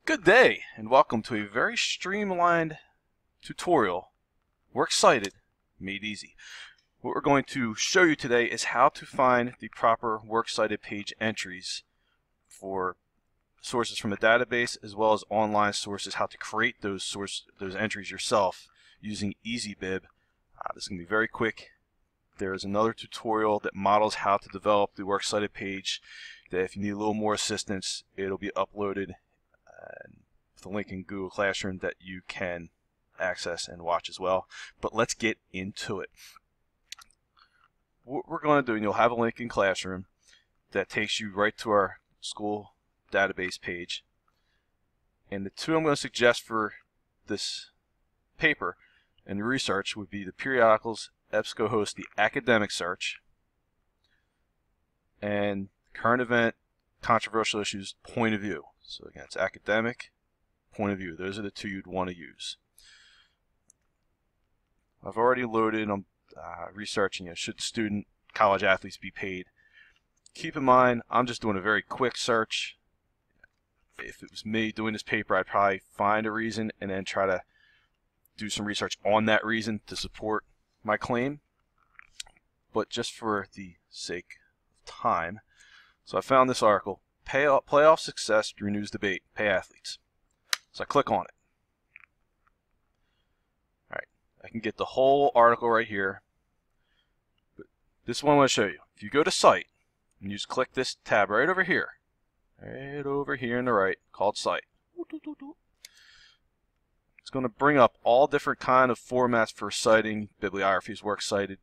Good day and welcome to a very streamlined tutorial, Works Cited, made easy. What we're going to show you today is how to find the proper Works Cited page entries for sources from a database as well as online sources, how to create those entries yourself using EasyBib. This is going to be very quick. There is another tutorial that models how to develop the Works Cited page that if you need a little more assistance, it'll be uploaded with a link in Google Classroom that you can access and watch as well. But let's get into it. What we're going to do, and you'll have a link in Classroom that takes you right to our school database page. And the two I'm going to suggest for this paper and research would be the periodicals EBSCOhost, the academic search, and current event, controversial issues, point of view. So again, it's academic, point of view. Those are the two you'd want to use. I've already loaded. I'm researching, should student college athletes be paid? Keep in mind, I'm just doing a very quick search. If it was me doing this paper, I'd probably find a reason and then try to do some research on that reason to support my claim. But just for the sake of time, so I found this article, Playoff Success Renews Debate, Pay Athletes. So I click on it. Alright, I can get the whole article right here. But this one I want to show you. If you go to Cite, and you just click this tab right over here on the right, called Cite. It's going to bring up all different kind of formats for citing, bibliographies, works cited,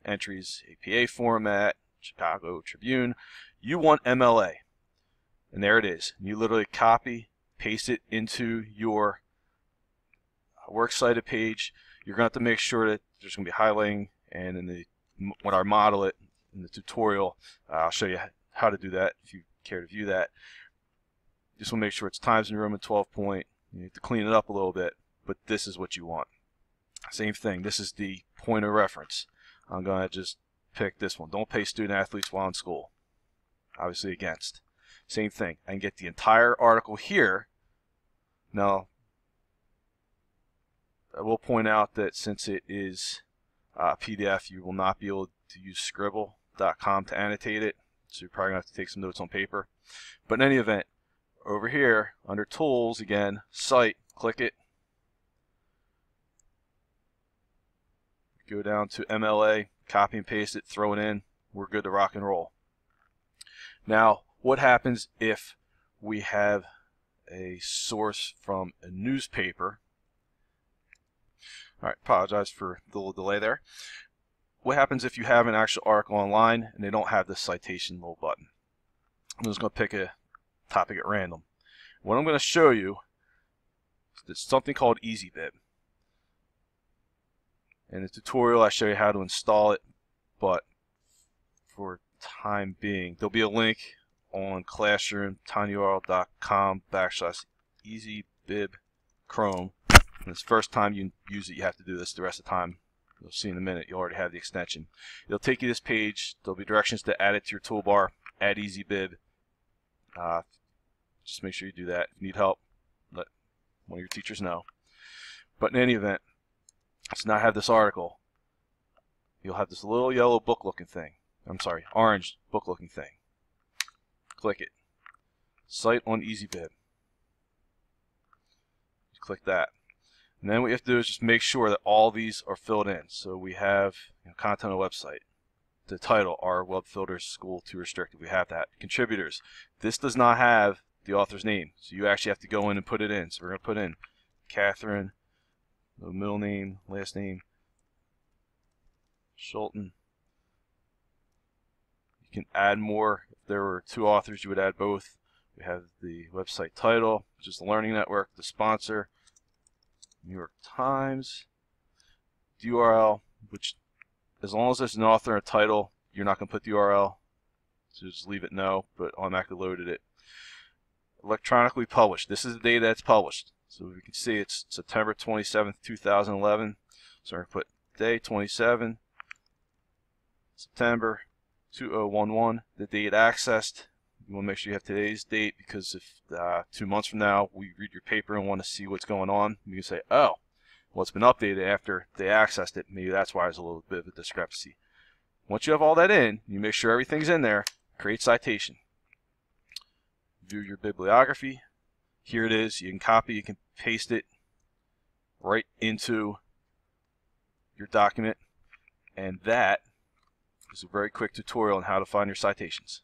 entries, APA format, Chicago Tribune. You want MLA. And there it is. You literally copy, paste it into your Works Cited page. You're going to have to make sure that there's going to be highlighting, and in when I model it in the tutorial, I'll show you how to do that if you care to view that. Just want to make sure it's Times New Roman 12 point. You have to clean it up a little bit, but this is what you want. Same thing. This is the point of reference. I'm going to just pick this one. Don't pay student athletes while in school. Obviously against. Same thing. I can get the entire article here. Now, I will point out that since it is a PDF, you will not be able to use scribble.com to annotate it. So you're probably going to have to take some notes on paper. But in any event, over here, under Tools, again, Cite, click it. Go down to MLA, copy and paste it, throw it in. We're good to rock and roll. Now, what happens if we have a source from a newspaper? All right, apologize for the little delay there. What happens if you have an actual article online and they don't have this citation little button? I'm just going to pick a topic at random. What I'm going to show you is something called EasyBib. In the tutorial, I show you how to install it, but for time being, there'll be a link on Classroom, tinyurl.com/EasyBib Chrome. And it's the first time you use it, you have to do this. The rest of the time, you'll see in a minute, you already have the extension. It'll take you to this page. There'll be directions to add it to your toolbar, add EasyBib. Just make sure you do that. If you need help, let one of your teachers know. But in any event, so now I have this article. You'll have this little yellow book looking thing. I'm sorry, orange book looking thing. Click it. Cite on EasyBib. Click that. And then what you have to do is just make sure that all these are filled in. So we have content on the website. The title, our web filters school too restricted. We have that. Contributors. This does not have the author's name. So you actually have to go in and put it in. So we're going to put in Catherine, the middle name, last name, Schulten. You can add more. If there were two authors, you would add both. We have the website title, which is the Learning Network, the sponsor, New York Times, the URL, which as long as there's an author and a title, you're not going to put the URL. So just leave it no, but automatically loaded it. Electronically published. This is the date that's published. So we can see it's September 27th, 2011. So we're going to put day 27, September 2011, the date accessed, You want to make sure you have today's date, because if 2 months from now we read your paper and want to see what's going on, you can say, oh, well, it's been updated after they accessed it. Maybe that's why there's a little bit of a discrepancy. Once you have all that in, you make sure everything's in there, create citation. View your bibliography. Here it is. You can copy, you can paste it right into your document. And that is a very quick tutorial on how to find your citations.